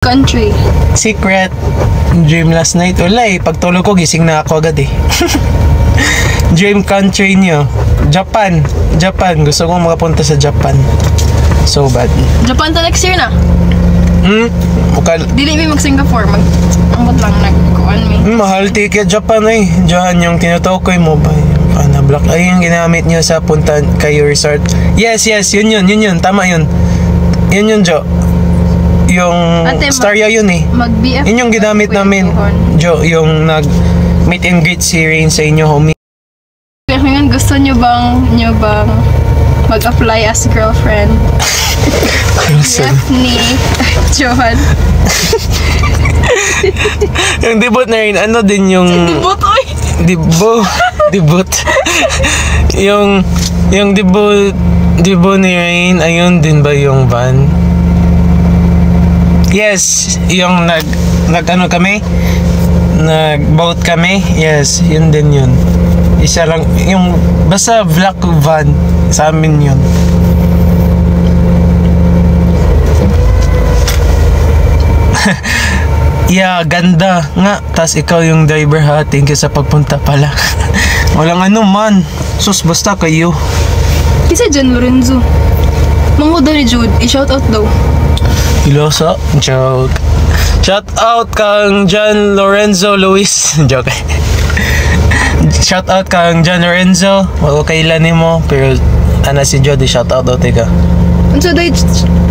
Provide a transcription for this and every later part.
Country. Secret dream last night. Wala eh. Pagtulog ko, gising na ako agad eh. Dream country nyo. Japan. Japan. Gusto kong makapunta sa Japan. So bad. Japan to next year na? Dili may mag-Singapore. Ambot lang nagkuhan mi. Mahal ticket Japan eh. Diyan yung tinutukoy mo ba? Black. Ay yung ginamit nyo sa punta kayo resort. Yes. Yun. Tama yun. Yun, Jo. Yung Ate, Starya yun eh. Mag-BF. Yun yung ginamit namin. Jo, yung nag-meet and greet si Rain sa inyo, homie. Kaya ngayon, gusto nyo bang mag-apply as girlfriend? BF ni Johan. Yung debut na rin, ano din yung... Debut, oy! Debut. yung debut ni Rain, ayun din ba yung van? Yes, yung nag-ano kami? Nag-boat kami? Yes, yun din yun. Isa lang, yung basta black van, sa amin yun. Yeah, ganda nga. Tas ikaw yung driver ha. Thank you sa pagpunta pala. Walang ano man. Sus, basta kayo. Isa John Lorenzo. Mangod daw ni Jude. I-shoutout daw. Iloso? Joke. Shout out kang John Lorenzo Luis. Joke. Shout out kang John Lorenzo. Wala kailan mo. Pero ana si Jody. Shout out daw tika. So day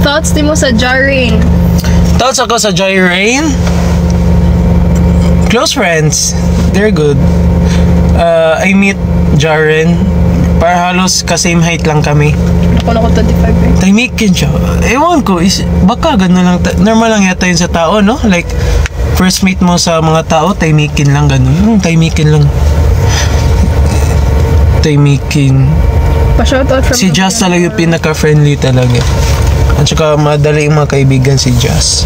thoughts mo sa Jarring? Thoughts ako sa Joy Rain? Close friends. They're good. I meet Jaren. Para halos ka-same height lang kami. Ako na ko 25 eh. Tahimikin siya. Ewan ko, baka gano'n lang. Normal lang yata yun sa tao, no? Like, first meet mo sa mga tao, tahimikin lang gano'n. Tahimikin lang. Tahimikin. Pa-shoutout from... Si Jazz talaga yung pinaka-friendly talaga. At saka madali yung mga kaibigan si Jazz.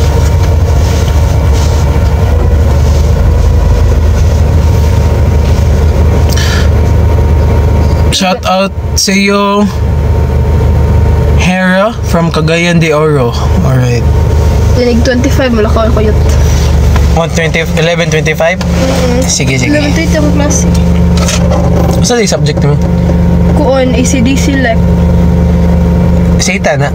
Shout out sa iyo, Hera from Cagayan de Oro. Alright. Dinig 25, malakaw ko yun. 11:25? Sige. 11:30 ako klase. Basta yung subject mo? Kuon, ACDC like. Sita na?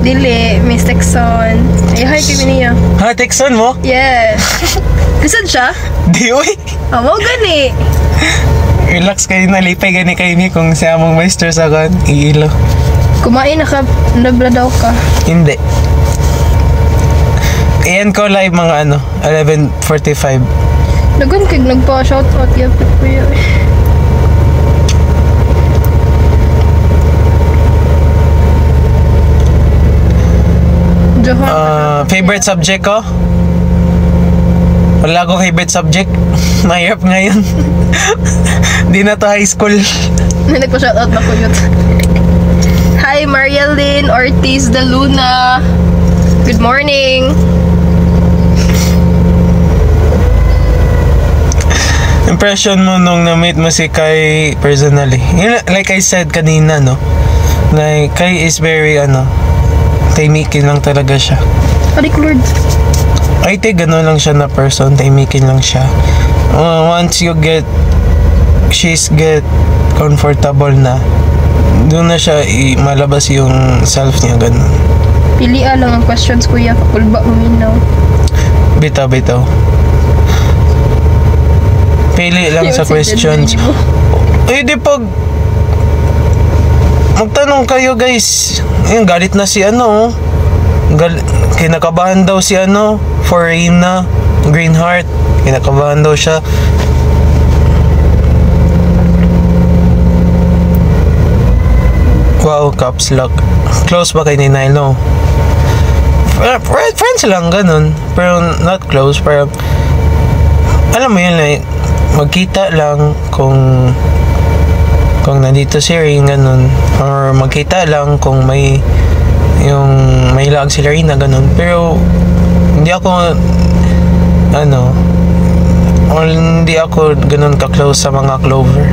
Dili, Miss Texon. Ay, hi, kami niya. Ha, Texon mo? Yes. Lisan siya? Di, uy. Mo gani. Relax kayo na, lipay gani kayo ni kung siya mong master sa kan, iilo. Kumain na ka, nabla daw ka. Hindi. Iyan ko live mga 11:45. Nagun kag nagpa-shoutout yapit ko yun. Favorite subject ko? Wala akong favorite subject. Mahirap ngayon. Di na to high school. Nagpa-shoutout na ko yun. Hi, Marielyn Ortiz de Luna. Good morning. Impression mo nung na-meet mo si Kai personally? Like I said kanina, no? Like, Kai is very, tahimikin lang talaga siya. Adik Lord. I think gano'n lang siya na person, tahimikin lang siya. Once she's get comfortable na, doon na siya malabas yung self niya, gano'n. Pilian lang ang questions, kuya. Pakulba mo minaw. Bitaw. Pili lang sa questions. Di pag magtanong kayo, guys. Ayun, galit na si kinakabahan daw si for Rain na Greenheart. Kinakabahan daw siya. Wow, caps lock. Close ba kay ni Nile? No. Friends lang, ganun. Pero not close. Pero alam mo yun, like, magkita lang kung nandito si Rain, ganun. Or magkita lang kung may lag si Larina, ganun. Pero hindi ako hindi ako ganun ka-close sa mga Clover.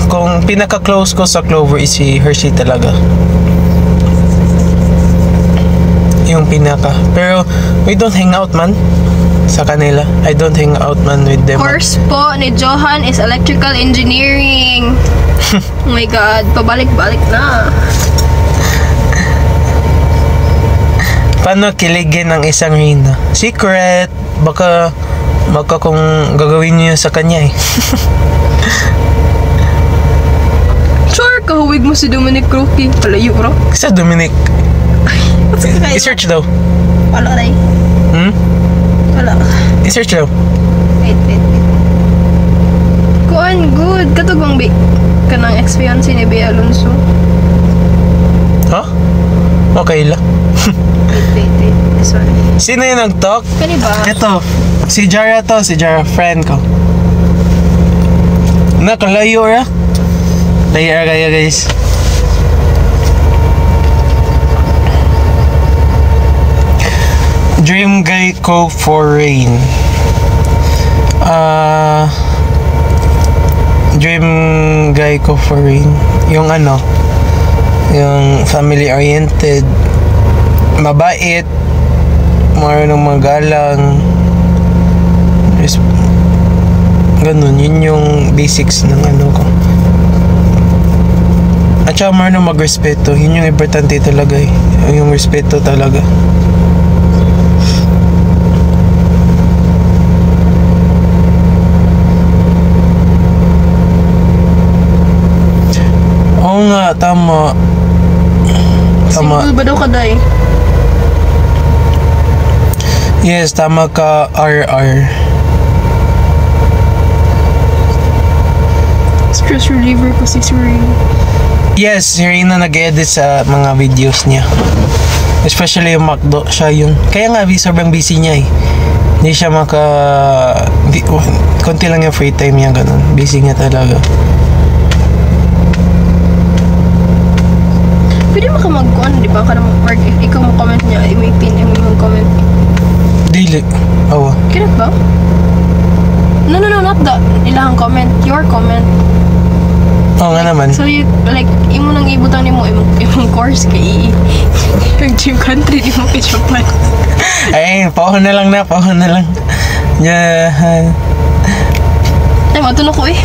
Kung pinaka-close ko sa Clover is si Hershey talaga. yung pinaka. Pero we don't hang out man sa kanila. I don't hang out man with them. Course po ni Johan is electrical engineering. Oh my God, pabalik-balik na. Paano kiligin ang isang Reyna? Secret. Baka kung gagawin niyo sa kanya eh. Sure, kahuwig mo si Dominic Roque. Palayo, bro. Sa Dominic. What's it kaya? I-search daw. Wala na Wala. I-search daw. Wait. Kuan, good. Katugong bi. Kanang ex-fiancé ni Bea Alonso. Ha? Okay la. Wait. Sorry. Sino yung nag-talk? Kani ba? Ito. Si Jara to. Si Jara. Friend ko. Nakalayo ra. Layo ra kaya guys. Dream guy ko for rain. Dream guy ko for rain. Yung ano, yung family oriented, mabait, marunong magalang, ganun, yun yung basics ng ano ko. At saka marunong magrespeto, yun yung importante talaga eh. Yung respeto talaga. Oo nga, tama. Single ba daw ka, Day? Yes, tama ka, RR. Stress reliever ko si Suri. Yes, si Reyna nag-edit sa mga videos niya. Especially yung McDo, siya yung... Kaya nga, sobrang busy niya eh. Hindi siya konti lang yung free time niya, ganun. Busy niya talaga. Pwede mo ka mag-on, di ba? Ka naman, Mark, if ikaw mo comment niya, may pin yung mong comment. Dili. Awa. Kinat ba? No, not that. Ilahang comment. Your comment. Oo nga naman. So, imo nang ibutang nimo imong course kay yung gym country di mo kay Japan. Ay, pauhon na lang. Yeah. Ay, matuno ko eh.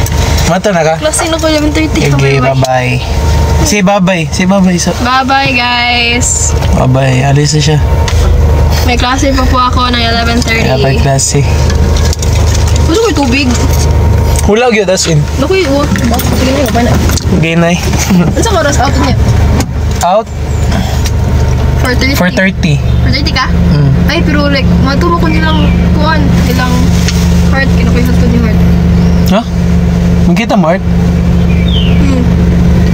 Mato na ka? Klase na ko 11:30. Okay, bye-bye. Say bye-bye. So, Bye-bye, guys. bye-bye. Alis na siya. May klase pa po ako ng 11:30. Kaya pa klase. Gusto ko yung tubig. Hulag yun, as in. Naku yun. Sige na, ba na? Ginay. Ano sa oras out niya? Out? 4:30. 4:30. 4:30 ka? Ay, pero maturo ko nilang heart. Kinukuhat ko ni heart. Ha? Magkita, Mark?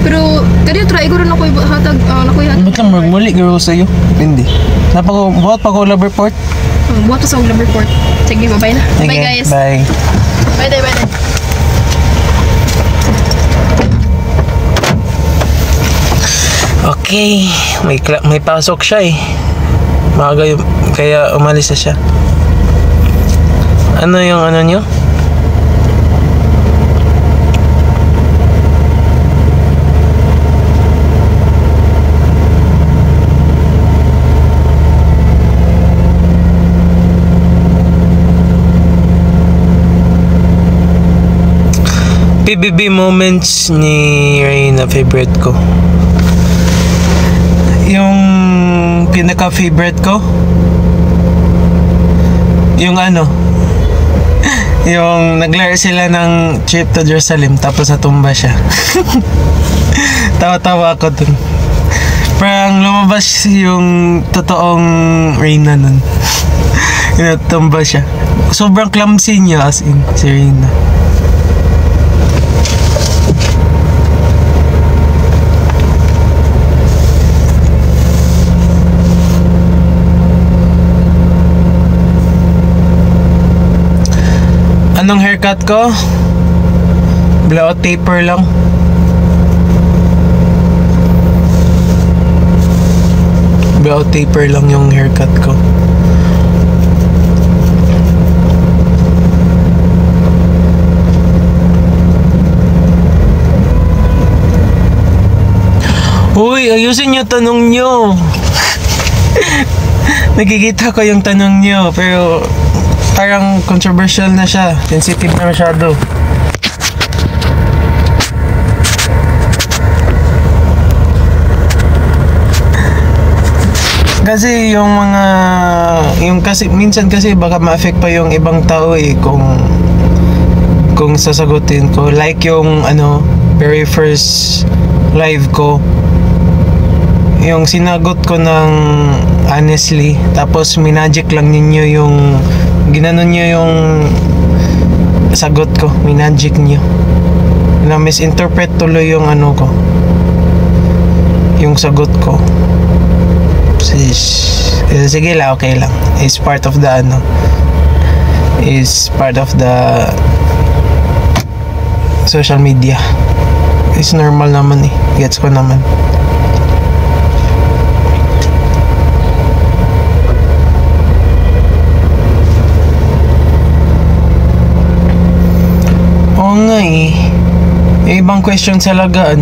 Pero, kaya try ko rin ako hatag. Ba't lang magmuli garo sa'yo? Hindi. Buhat pa ko love report? Buhat ko sa Love Report. Sige, bye-bye na. Bye, Okay, guys. bye. Bye, day. Okay, may pasok siya eh. Maaga kaya umalis na siya. Ano yung ano nyo? PBB moments ni Reyna, favorite ko. Yung pinaka-favorite ko, yung ano, yung naglaro sila ng trip to Jerusalem tapos natumba siya. Tawa-tawa ako dun. Parang lumabas yung totoong Reyna nun. Natumba siya. Sobrang clumsy niya as in, si Reyna. Anong haircut ko? Blowout taper lang. Blowout taper lang yung haircut ko. Uy, ayusin niyo tanong niyo. Nakikita ko yung tanong niyo, pero parang controversial na siya. Sensitive na masyado. Kasi yung mga kasi minsan kasi baka ma-affect pa yung ibang tao kung sasagutin ko, like yung very first live ko, yung sinagot ko ng honestly, tapos minagic lang ninyo yung ginanon nyo yung sagot ko, minagic nyo na misinterpret tuloy yung ko, yung sagot ko. Sige lang, okay lang. It's part of the is part of the social media. It's normal naman gets ko naman. Oo nga yung ibang question talaga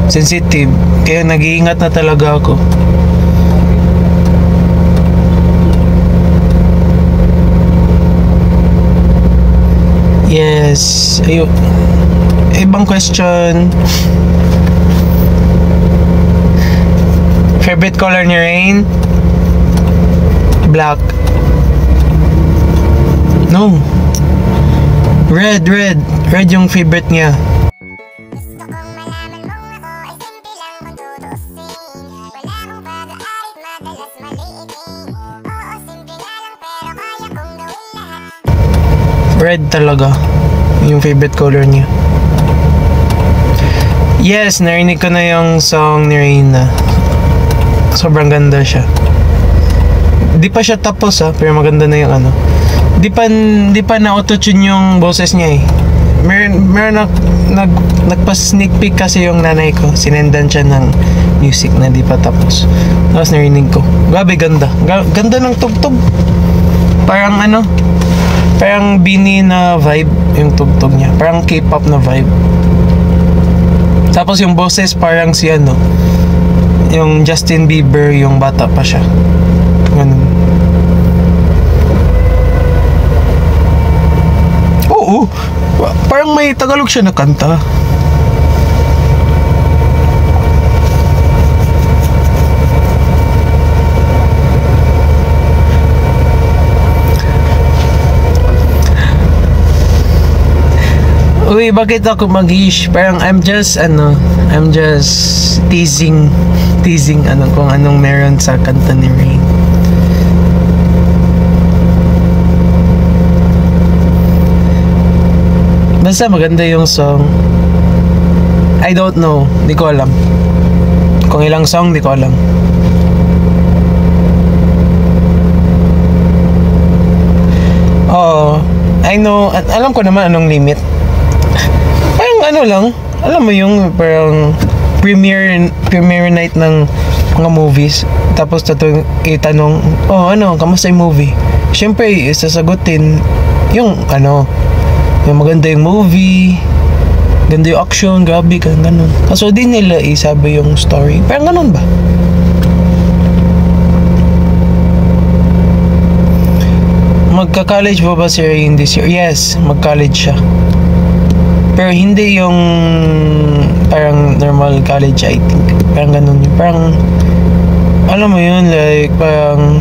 sensitive, kaya nag-iingat na talaga ako. Yes. Ibang question. Favorite color ni Rain? Black. No. Red yung favorite niya. Red talaga yung favorite color niya. Yes, narinig ko na yung song ni Reyna. Sobrang ganda siya. Di pa siya tapos pero maganda na yung Di pa na auto-tune yung boses niya Meron nagpa-sneak peek kasi yung nanay ko. Sinendan siya ng music na di pa tapos. Tapos narinig ko. Grabe ganda. Ganda ng tugtog. Parang parang Bini na vibe yung tugtog niya. Parang K-pop na vibe. Tapos yung boses parang si yung Justin Bieber, yung bata pa siya. Ganun. Oo. Parang may Tagalog siya na kanta. Uy, bakit ako mag-ish? Parang I'm just teasing kung anong meron sa kanta ni Rain. Basta maganda yung song. I don't know, di ko alam. Kung ilang song, di ko alam. Oh, I know, alam ko naman anong limit. Parang lang, alam mo yung parang premiere night ng mga movies, tapos itanong, kamusta yung movie? Siyempre, sasagutin yung yung maganda yung movie, ganda yung action, grabe, ganun. Kaso di nila isabi yung story. Parang ganun ba? Magka-college ba si Rain this year? Yes, mag-college siya. Pero hindi yung parang normal college, I think. Parang ganun yun. Parang, alam mo yun, like, parang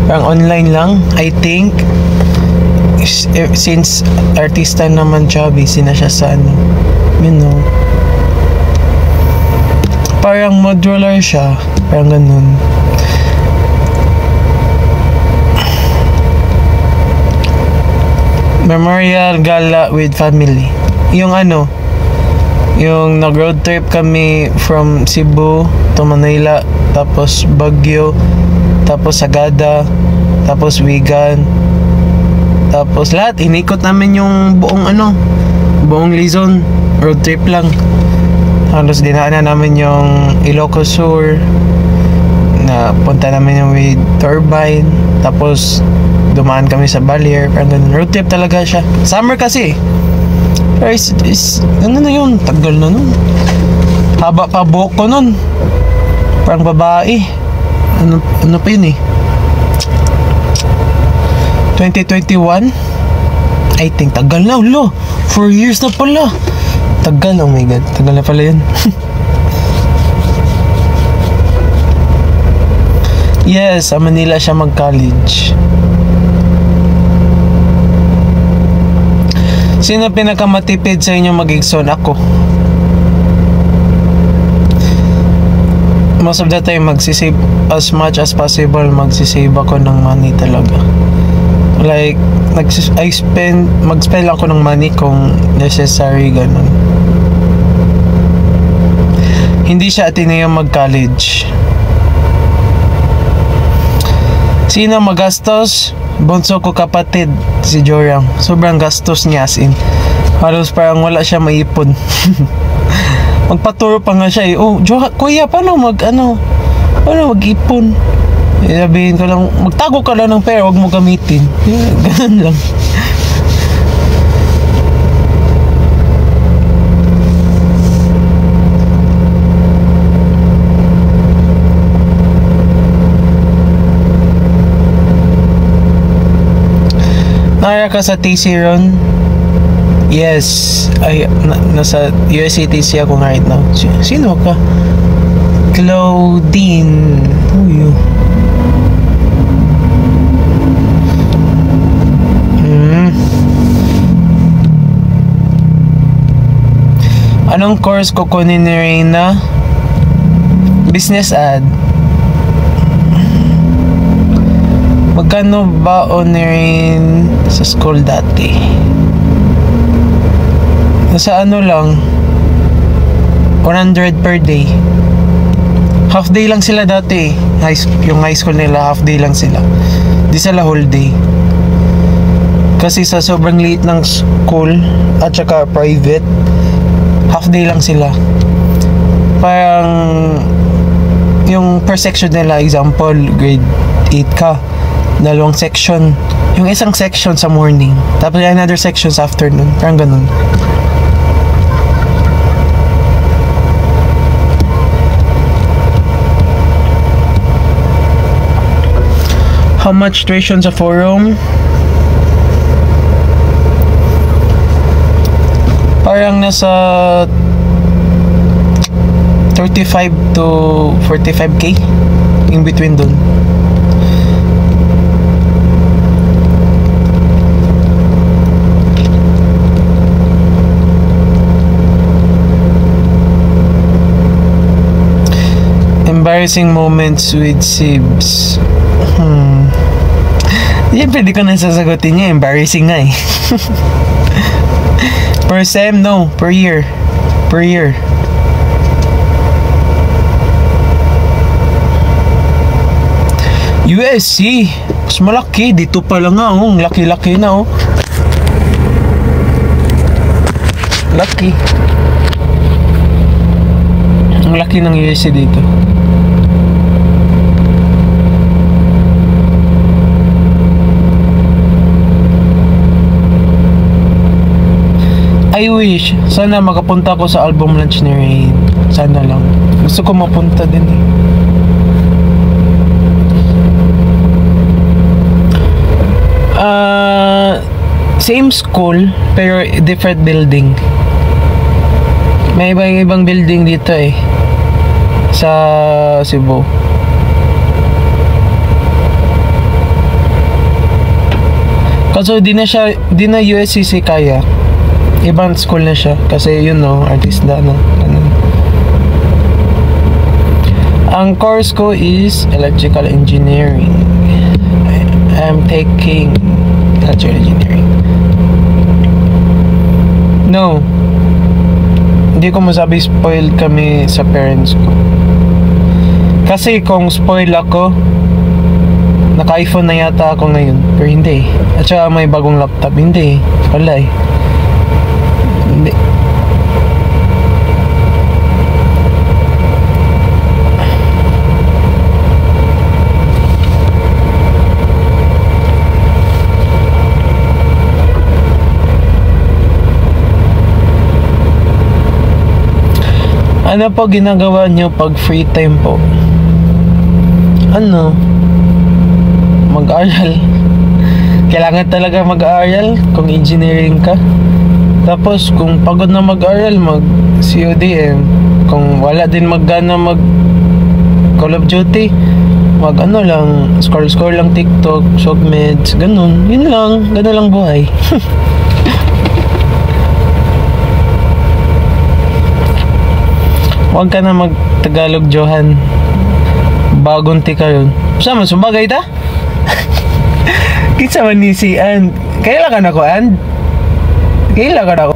online lang, I think. Since artista naman siya, busy na siya sa parang modular siya. Parang ganun. Memorial Gala with family. Yung yung nag-road trip kami from Cebu to Manila, tapos Baguio, tapos Sagada, tapos Wigan, tapos lahat, inikot namin yung buong Luzon, road trip lang. Halos dinaanan namin yung Ilocos Sur, na punta namin yung with turbine, tapos dumaan kami sa Balier, parang ganun. Road trip talaga siya. Summer kasi. Pero na yun, tagal na nun. Haba pa buhok ko nun. Parang babae. Ano pa yun eh? 2021? I think, tagal na, ulo. 4 years na pala. Tagal, oh my god. Tagal na pala yun. Yes, sa Manila siya mag-college. Sino pinakamatipid sa inyo mag-igsoon? Ako. Most of the time, magsisave as much as possible. Magsisave ako ng money talaga. Like, mag-spend ako ng money kung necessary, ganun. Hindi siya Ateneo mag-college. Sino magastos? Bunso ko kapatid, si Jorang. Sobrang gastos niya, as in. Halos parang wala siya maipon. Magpaturo pa nga siya eh. Oh, kuya, paano mag-ipon? Sabihin ko lang, magtago ka lang ng pera, huwag mo gamitin. Ganun lang. Nara ka sa TC Ron? Yes. Nasa USCTC ako right now. Sino ka? Claudine. Who you? Anong course kukunin ni Reyna? Business ad. Magkano ba rin sa school dati? Nasa ano lang, 100 per day. Half day lang sila dati. Yung high school nila, half day lang sila. Di sila whole day. Kasi sa sobrang liit ng school at saka private, half day lang sila. Parang yung per section nila, example, grade 8 ka, dalawang section. Yung isang section sa morning, tapos another section sa afternoon. Parang ganun. How much tuition sa forum? Parang nasa 35 to 45k in between dun. Embarrassing moments with Sibs. Siyempre di ko na sasagutin niya. Embarrassing nga eh. Per sem, no. Per year. Per year. USC. Mas malaki. Dito pa lang nga. Oh. Laki-laki na oh. Laki. Ang laki ng USC dito. I wish, sana makapunta ko sa album launch ni Rain. Sana lang. Gusto ko mapunta din eh. Same school, pero different building. May ibang building dito eh. Sa Cebu. Kaso di na USCC kaya. Ibang school na siya kasi you know, artista na. Ang course ko is electrical engineering. I'm taking electrical engineering. No, hindi ko masabi spoiled kami sa parents ko. Kasi kung spoil ako, naka-iPhone na yata ako ngayon. Pero hindi. At saka may bagong laptop. Hindi. Wala eh. Hindi. Ano po ginagawa niyo pag free time po? ano, mag-aral. Kailangan talaga mag-aral kung engineering ka. Tapos kung pagod na mag-aral, mag CODM. Kung wala din magana mag Call of Duty, mag ano lang, scroll lang TikTok, Shopmeds, ganun. Yun lang buhay. Huwag ka na mag-Tagalog, Johan. Bagong tika yun. Sama, sumbagay ta? Kitsa man ni si An. Kailan ka na ko, An? Kailan ka na ko?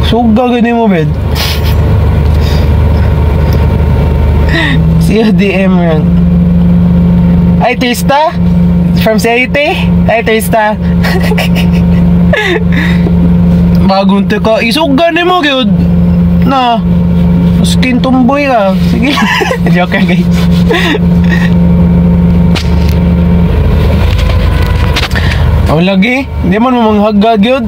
Suga ganun mo, bed. Siya DM yan. Ay, Trista? From Saite? Ay, Trista. Bagong tika. Isuga na mo, gyud. Na. Skin tumboy ka. Sige. Joke guys. O lagi, di man mo manghagad yun.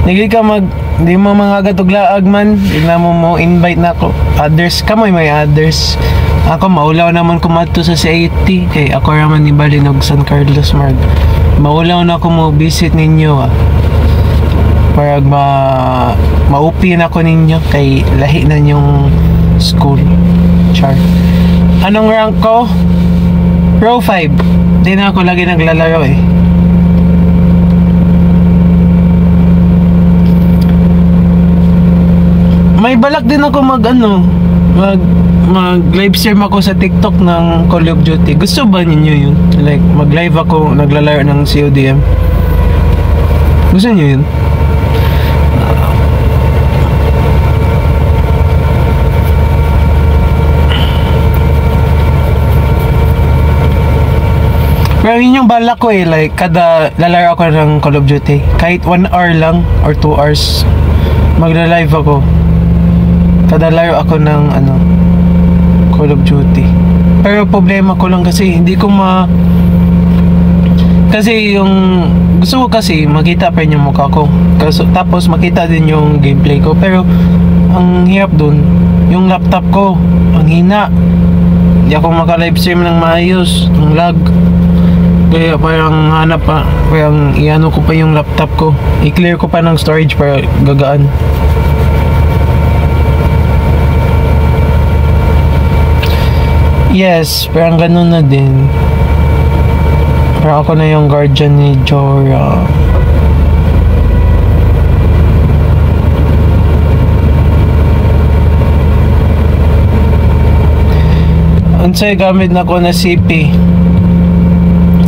Di mo manghagad og laag man. Bigla mo invite na ako. Others, kamoy may others. Ako maulaw naman kumadto sa CIT. Kay ako raman ni Balinog San Carlos Marg. Maulaw na ako mo visit ninyo para maupin ako ninyo kay lahi na yung school. Char. Anong rank ko? Pro 5. Di na ako lagi naglalaro eh. May balak din ako mag live stream ako sa TikTok ng Call of Duty. Gusto ba ninyo yun? Like mag live ako naglalaro ng CODM. Gusto niyo yun? Pero yun yung balak ko eh, like kada lalaro ako ng Call of Duty, kahit 1 hour lang or 2 hours magla-live ako. Kada laro ako ng Call of Duty. Pero problema ko lang kasi hindi ko kasi yung gusto ko kasi makita pa rin yung mukha ko. Tapos makita din yung gameplay ko. Pero ang hirap dun, yung laptop ko ang hina. Hindi ako maka-livestream ng maayos, ang lag. Kaya parang parang iano ko pa yung laptop ko. I-clear ko pa ng storage para gagaan. Yes, parang ganun na din. Parang ako na yung guardian ni Jorah. Unsay gamit na ko na CP.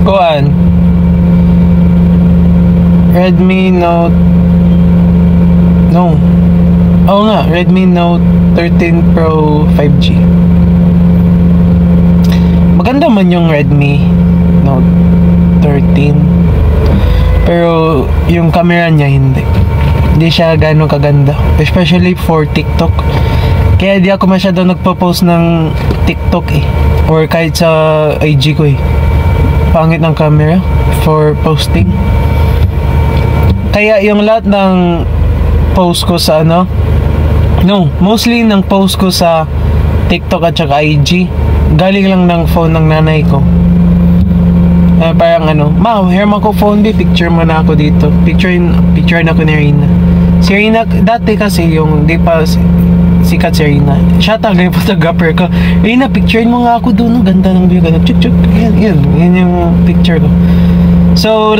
Kuan Redmi Note Redmi Note 13 Pro 5G. Maganda man yung Redmi Note 13, pero yung camera niya hindi siya gano'ng kaganda, especially for TikTok. Kaya di ako masyado nagpo-post ng TikTok or kahit sa IG ko pangit ng camera for posting. Kaya yung lahat ng post ko sa mostly ng post ko sa TikTok at saka IG galing lang ng phone ng nanay ko. Parang ma, here mo ko phone, picture mo na ako dito. Picture na ako ni Rina. Si Rina dati kasi yung di pa sikat si Rina. Siya talaga yung photographer ko. Rina, picture mo nga ako doon. Ganda ng view. Chuk. Yan yung picture ko. So,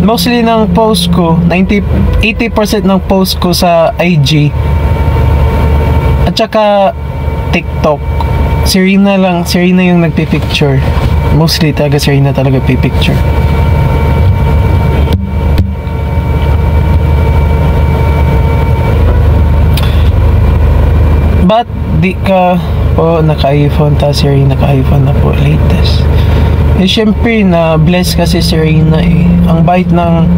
mostly ng post ko, 80% ng post ko sa IG at saka TikTok. Si Rina yung nagpipicture. Mostly talaga si Rina talaga pipicture. Ba't di ka po naka-iPhone? Si Rina naka-iPhone na po, latest. Syempre na bless kasi si Rina Ang bait ng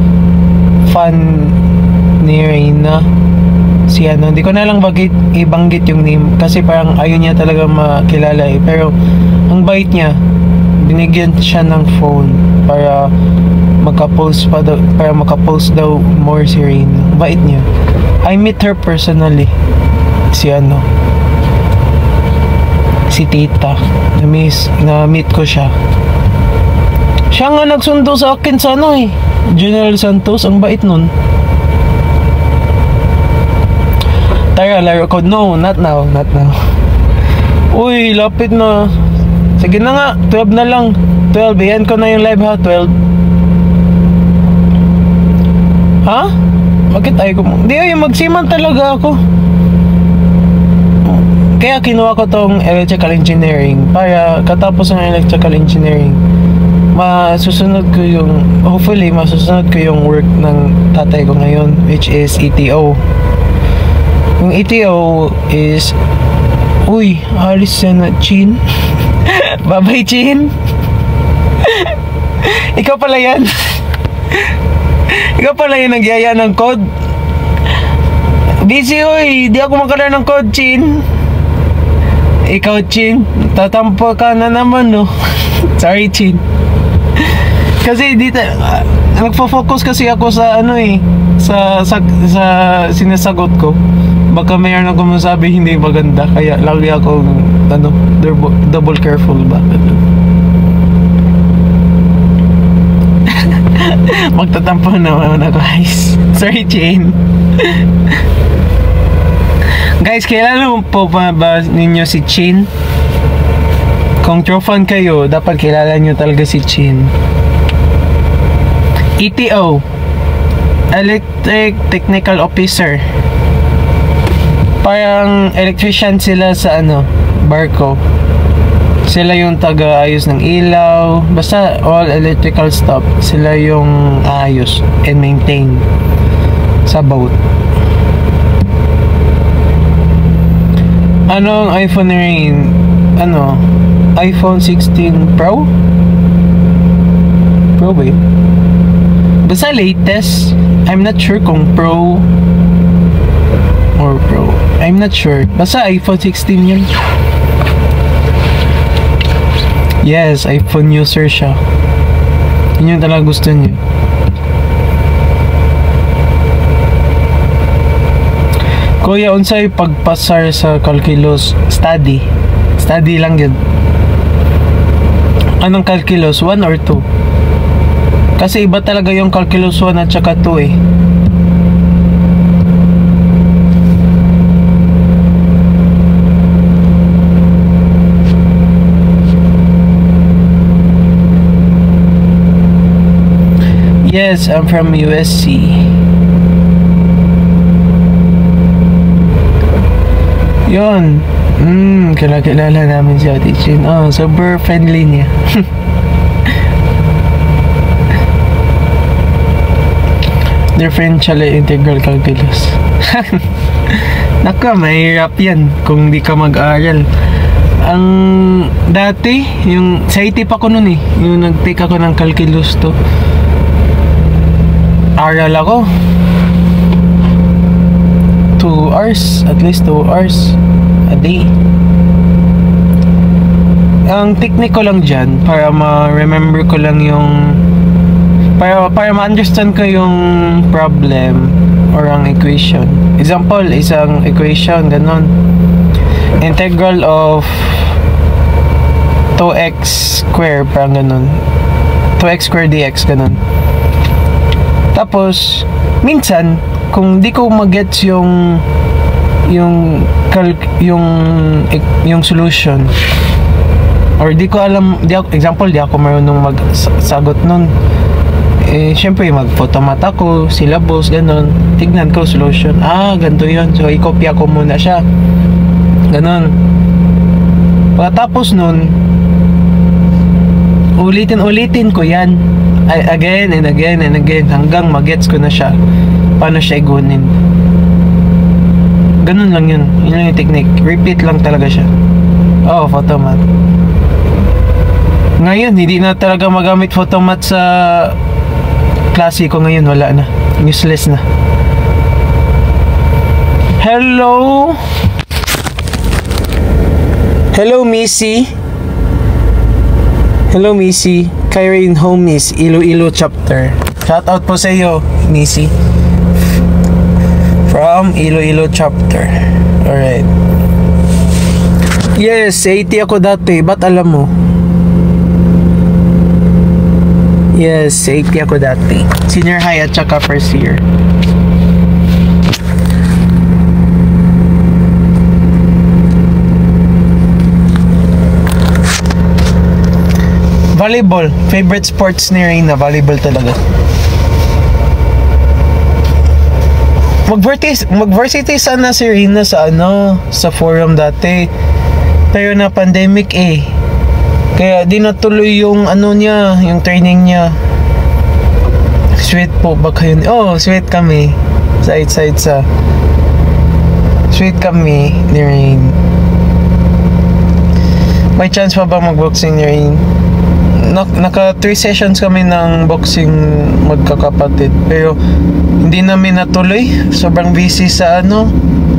fan ni Rina. Si hindi ko na lang ibanggit yung name kasi parang ayaw niya talaga makilala Pero ang bait niya, binigyan siya ng phone para makapost daw more si Rina. Bait niya. I met her personally. Si si tita. Na-meet ko siya. Siya nga nagsundo sa akin sa ano eh. General Santos, ang bait nun. Tara, laro ko. No, not now. Uy, lapit na. Sige na nga, 12 na lang. 12, iyan ko na yung live ha, 12. Ha? Bakit ayaw ko mo? Di ay, magsiman talaga ako. Kaya kinuha ko tong electrical engineering para katapos ng electrical engineering masusunod ko yung, hopefully masusunod ko yung work ng tatay ko ngayon, which is ETO. Yung ETO is, uy, alis na Chin. Babay Chin. Ikaw pala yan. Ikaw pala yung nagyaya ng code. Busy uy, di ako magkala ng code Chin. Ikaw Chin, tatampo ka na naman no. Sorry Chin. Kasi dito nagfo-focus kasi ako sa ano eh, sa sinasagot ko. Baka mayroon ako masabi hindi maganda, kaya lagi ako ano, double careful ba. Magtatampo naman ako guys. Sorry Chin. Guys, kilala mo po ba ninyo si Chin? Kung true fan kayo, dapat kilala nyo talaga si Chin. ETO, Electric Technical Officer. Parang electrician sila sa ano, barko. Sila yung taga-ayos ng ilaw. Basta all electrical stuff. Sila yung ayos and maintain sa boat. Anong iPhone rin? Ano? iPhone 16 Pro? Pro ba yun? Basta latest. I'm not sure kung Pro or Pro. I'm not sure. Basta iPhone 16 yun. Yes, iPhone user siya. Yun yung talaga gusto niya. Kuya, unsay pagpasar sa calculus? Study lang yun. Anong calculus? 1 or 2? Kasi iba talaga yung calculus 1 at saka 2 eh. Yes, I'm from USC. Yun. Kilala namin si Ate Chin. Oh, super friendly niya. Differential integral calculus. Naka, mahirap yan kung di ka mag-aral. Ang dati, yung sa IT pa ko nun eh, yung nag-take ako ng calculus to. Aral ako 2 hours, at least 2 hours a day. Ang technique ko lang dyan, para ma-remember ko lang yung para ma-understand ko yung problem or ang equation. Example, isang equation, ganun. Integral of 2x square, parang ganun. 2x square dx, ganun. Tapos, minsan, kung di ko mag-gets yung solution, or di ko alam, example, di ako marunong magsagot nun, eh, syempre, mag-photomat ako, syllabus, ganun, tignan ko solution, ganito yun, so, i-copy ko muna siya, ganun. Pagkatapos nun, ulitin ko yan, again and again and again, hanggang magets ko na siya paano siya igunin. Ganun lang yun. Yun lang yung technique. Repeat lang talaga siya. Photomat. Ngayon, hindi na talaga magamit photomat sa klase ko ngayon. Wala na. Useless na. Hello? Hello, Missy. Hello, Missy. Kyrene Homies, Iloilo chapter. Shout out po sa iyo, Missy. From Iloilo chapter. Alright. Yes, 80 ako dati. Ba't alam mo? Yes, 80 ako dati. Senior high at saka first year. Volleyball. Favorite sports ni Reyna. Volleyball talaga. Mag-varsity sana si Reyna sa sa forum dati. Pero na pandemic eh. Kaya di natuloy yung niya, yung training niya. Sweet po ba kayo? Oh, sweet kami. Side sa. Sweet kami ni Rain. May chance pa ba mag-boxing ni Rain? Naka 3 sessions kami ng boxing magkakapatid. Pero hindi namin natuloy. Sobrang busy sa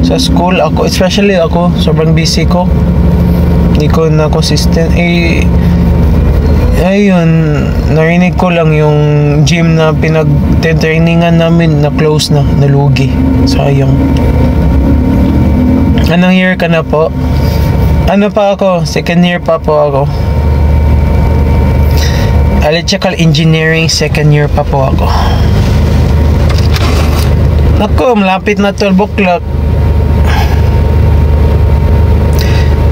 sa school. Ako, especially ako, sobrang busy ko. Hindi ko na consistent. Ayun, narinig ko lang yung gym na pinag-trainingan namin na close na, nalugi. Sayang. Anong year ka na po? Ano pa ako? Second year pa po ako. Electrical engineering, second year pa po ako. Naku, malapit na 12 o'clock.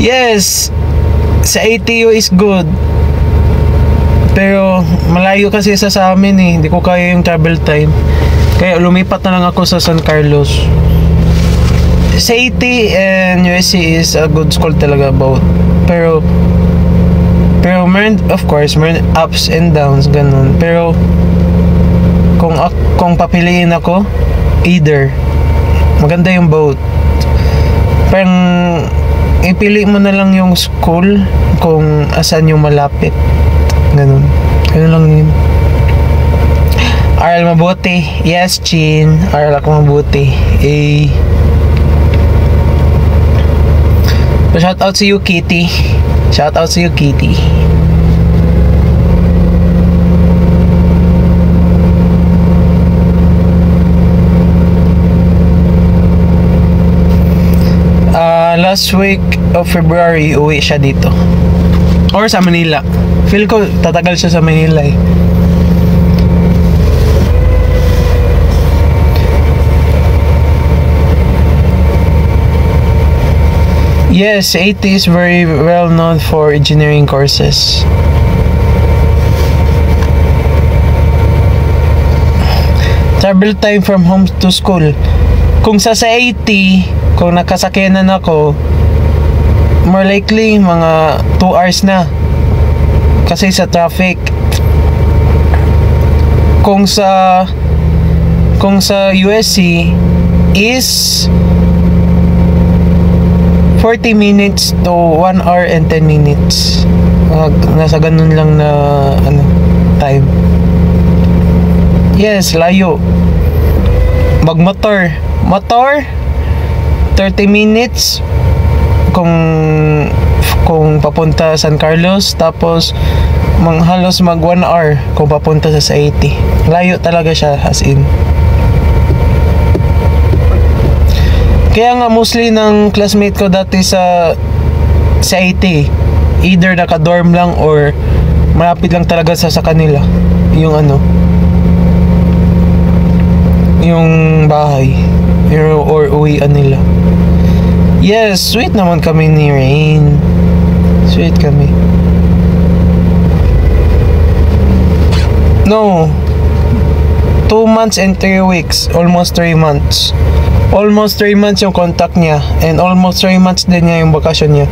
Yes, sa ATU is good. Pero malayo kasi sa amin eh. Hindi ko kaya yung travel time. Kaya lumipat na lang ako sa San Carlos. Sa AT and USC is a good school talaga both. Pero meron, of course, meron ups and downs, ganun. Pero kung papiliin ako, either. Maganda yung both. Parang ipili mo na lang yung school kung asan yung malapit. Ganun. Ganun lang yun. Aral mabuti. Yes, Chin. Aral ako mabuti. Shout out to you, Kitty. Shout out to you, Kitty. Last week of February, uwi siya dito. Or sa Manila. Feel ko, tatagal siya sa Manila eh. Yes, AT is very well known for engineering courses. Travel time from home to school. Kung sa AT, kung nakasakyanan ako, more likely mga 2 hours na. Kasi sa traffic. Kung sa USC is 40 minutes to 1 hour and 10 minutes. Nasa ganun lang na time. Yes, layo. Motor 30 minutes kung papunta San Carlos, tapos halos mag 1 hour kung papunta sa 80. Layo talaga siya, as in. Kaya nga mostly ng classmate ko dati sa 80, either naka-dorm lang or malapit lang talaga sa kanila yung yung bahay or uwian nila. Yes, sweet naman kami ni Rain. Sweet kami. No, 2 months and 3 weeks. Almost 3 months. Almost 3 months yung contact niya. And almost 3 months din niya yung bakasyon niya.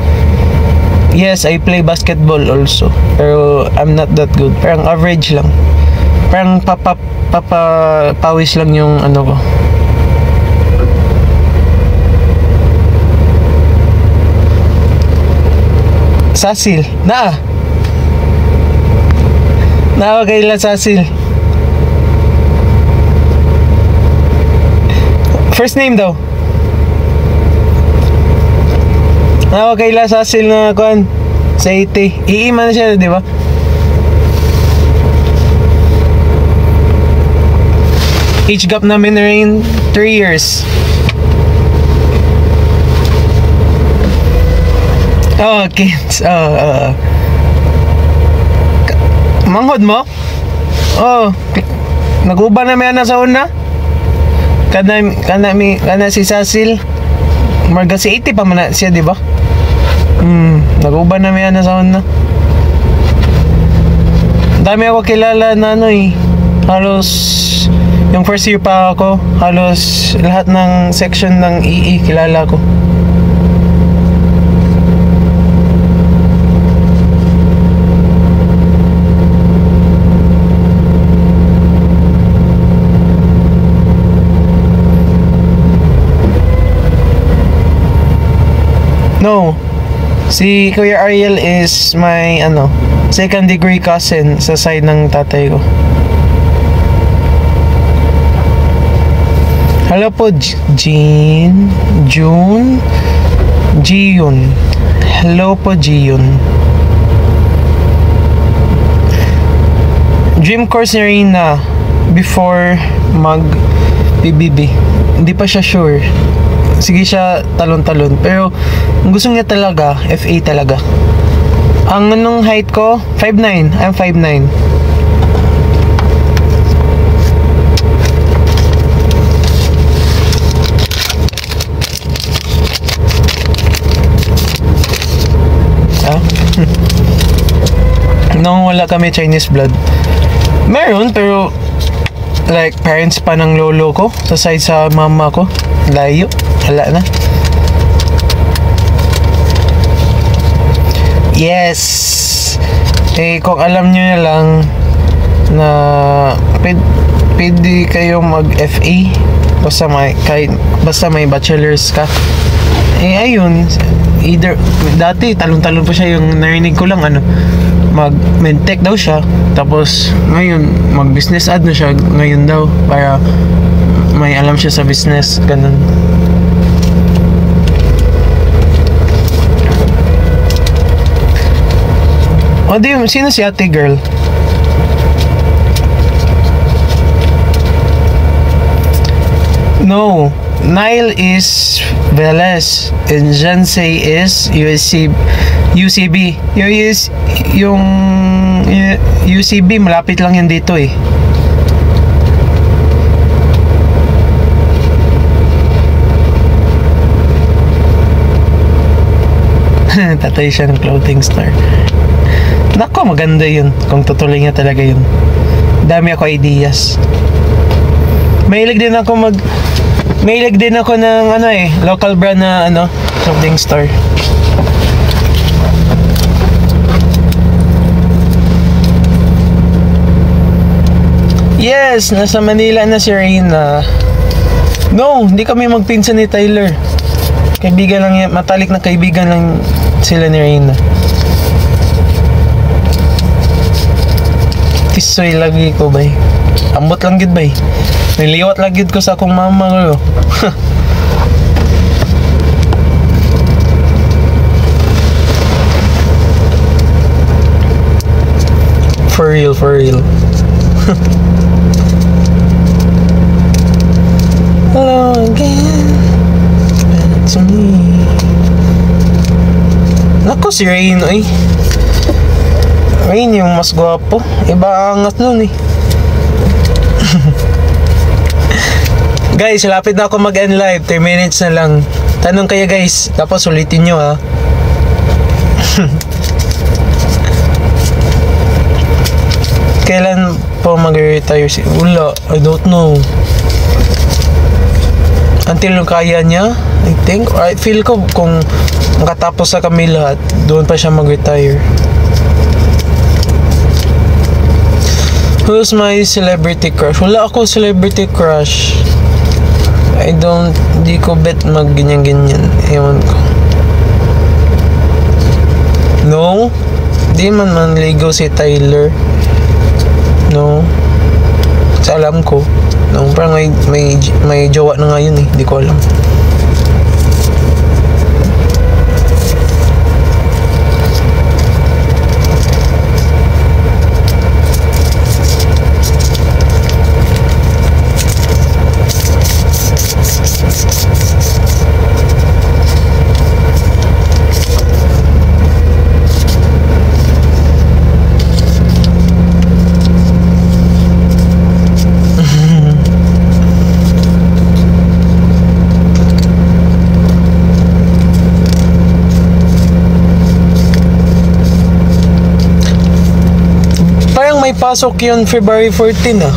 Yes, I play basketball also. Pero I'm not that good. Parang average lang. Parang pawis lang yung ko. Sasil. Kayla Sasil. First name daw. Kayla Sasil na sa 80. Iima na siya, di ba? Age gap namin rin 3 years. Oh, kids. Manghod mo? Oh, naguba na may ana sa una? Kana si Cecil. Marga si 80 pa man na siya, di ba? Naguba na may ana sa una. Dami ako kilala na ano eh. Halos yung first year pa ako, halos lahat ng section ng EE kilala ko. No. Si Kuya Ariel is my second degree cousin sa side ng tatay ko. Hello po June. Jiyun. Hello po Jiyun. Dream course ni Rina before mag PBB. Hindi pa siya sure. Sige siya talon-talon. Pero ang gusto niya talaga, FA talaga. Ang anong height ko? 5'9". I'm 5'9". Nung wala kami Chinese blood. Meron, pero like parents pa ng lolo ko sa side sa mama ko. Layo. Wala na. Yes. Kung alam nyo na lang na pwede kayo mag-FA basta may bachelor's ka. Ayun, either dati talon-talon pa siya, yung narinig ko lang mag-medtech daw siya, tapos ngayon mag-business ad na siya ngayon daw para may alam siya sa business, ganun. Sino si ate girl? No, Nile is Velez and Jansei is UCB. Yung UCB malapit lang yan dito eh. Tatay siya ng clothing store. Nako, maganda yun. Kung tutuloy niya talaga yun. Dami ako ideas. Mahilig din ako ng local brand na clothing store. Yes, nasa Manila na si Reyna. No, hindi kami magpinsan ni Tyler. Kaibigan lang yan, matalik na kaibigan lang sila ni Reyna. Tisoy lagi ko bay. Ambot lang gid bay. Niliwat lang gid ko sa akong mama ko. For real. Hello again. Back to me. Nako si Rain eh. Rain yung mas gwapo. Iba angat nun eh. Guys, lapit na ako mag-end live. 3 minutes na lang. Tanong kayo guys. Tapos ulitin nyo ha. Kailan po mag-retire si Ula? I don't know. Until kaya niya, I think. I feel ko kung makatapos sa kami lahat, doon pa siya mag-retire. Who's my celebrity crush? Wala ako celebrity crush. Di ko bet mag-ganyan-ganyan. Ewan ko. No? Di man manligaw si Tyler. No? Sa alam ko. No, parang may jowa na ngayon eh. Di ko alam. papasok yun February 14 ah.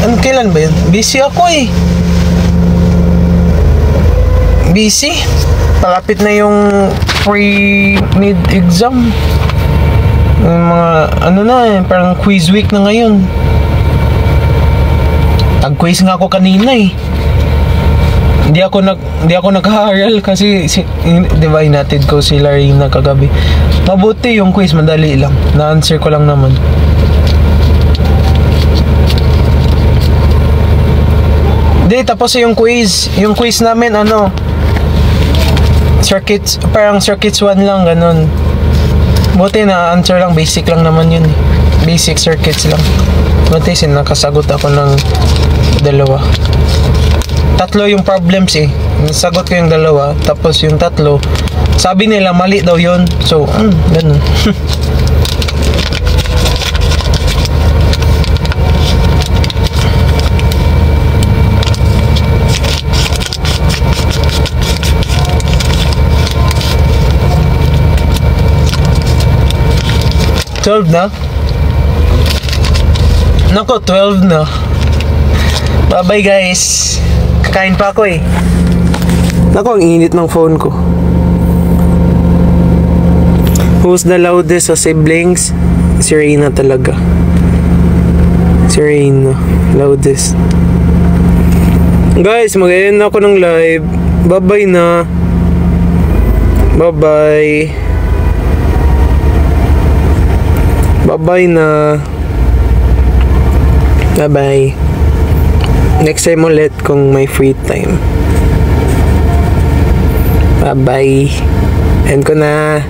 Ano, kailan ba yun? Busy ako eh. Busy? Palapit na yung pre-mid-exam. Yung mga, ano na eh, parang quiz week na ngayon. Nag-quiz nga ako kanina eh. Hindi ako nag-aaral kasi di ba hinatid ko si Larina kagabi. Mabuti yung quiz, madali lang. Na-answer ko lang naman. Hindi, tapos yung quiz. Yung quiz namin circuits, parang circuits 1 lang, ganun. Buti na answer lang, basic lang naman yun. Basic circuits lang. Buti nakasagot ako ng 2. 3 yung problems eh. Nasagot ko yung 2, tapos yung 3, sabi nila mali daw yun. So, ganun. $12 na? Nako, 12 na. Bye-bye guys. Kakain pa ako eh. Nako, ang init ng phone ko. Who's the loudest sa siblings? Si Reyna talaga. Si Reyna. Loudest. Guys, mag-end ako ng live. Bye-bye na. Bye-bye. Bye-bye na. Bye-bye. Next time ulit kung may free time. Bye-bye. End ko na.